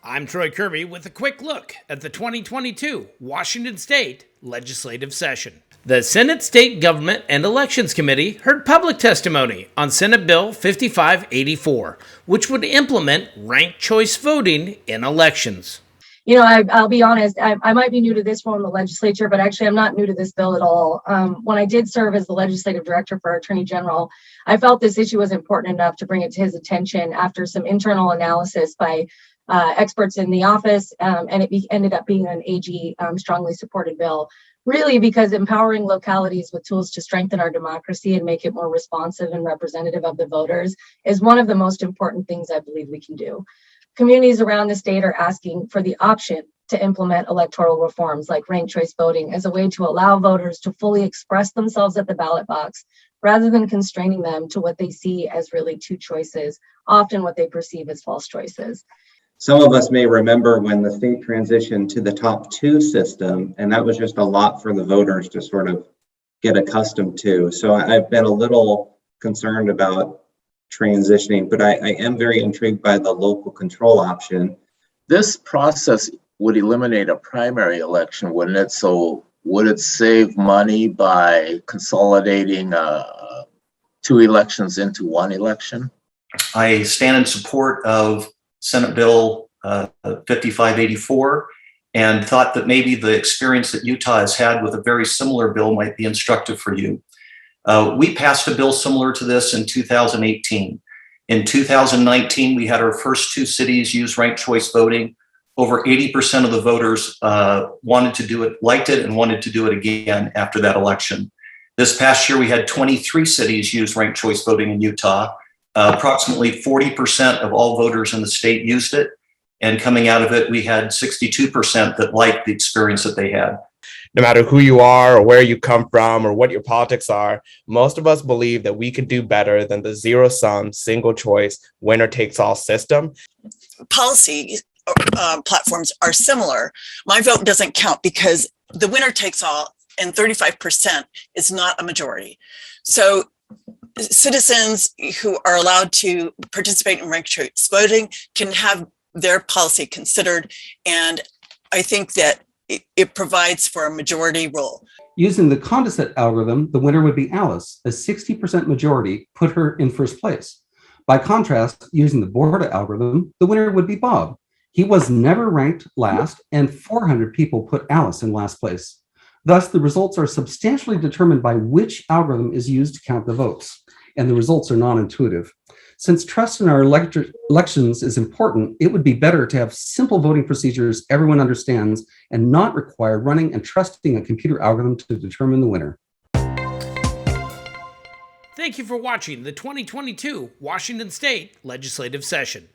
I'm Troy Kirby with a quick look at the 2022 Washington State legislative session. The Senate State Government and Elections Committee heard public testimony on Senate Bill 5584, which would implement ranked choice voting in elections. I'll be honest, I might be new to this role in the legislature, but actually I'm not new to this bill at all. When I did serve as the legislative director for our Attorney General, I felt this issue was important enough to bring it to his attention after some internal analysis by experts in the office, and it ended up being an AG strongly supported bill, really because empowering localities with tools to strengthen our democracy and make it more responsive and representative of the voters is one of the most important things I believe we can do. Communities around the state are asking for the option to implement electoral reforms like ranked choice voting as a way to allow voters to fully express themselves at the ballot box rather than constraining them to what they see as really two choices, often what they perceive as false choices. Some of us may remember when the state transitioned to the top two system, and that was just a lot for the voters to sort of get accustomed to. So I've been a little concerned about transitioning, but I am very intrigued by the local control option. This process would eliminate a primary election, wouldn't it? So would it save money by consolidating two elections into one election? I stand in support of Senate Bill 5584 and thought that maybe the experience that Utah has had with a very similar bill might be instructive for you. We passed a bill similar to this in 2018. In 2019, we had our first two cities use ranked choice voting. Over 80% of the voters wanted to do it, liked it, and wanted to do it again after that election. This past year, we had 23 cities use ranked choice voting in Utah. Approximately 40% of all voters in the state used it. And coming out of it, we had 62% that liked the experience that they had. No matter who you are or where you come from or what your politics are, most of us believe that we could do better than the zero-sum, single-choice, winner-takes-all system. Policy platforms are similar. My vote doesn't count because the winner-takes-all and 35% is not a majority. So citizens who are allowed to participate in ranked choice voting can have their policy considered, and I think that it provides for a majority role. Using the Condorcet algorithm, the winner would be Alice. A 60% majority put her in first place. By contrast, using the Borda algorithm, the winner would be Bob. He was never ranked last, and 400 people put Alice in last place. Thus, the results are substantially determined by which algorithm is used to count the votes, and the results are non-intuitive. Since trust in our elections is important, it would be better to have simple voting procedures everyone understands and not require running and trusting a computer algorithm to determine the winner. Thank you for watching the 2022 Washington State legislative session.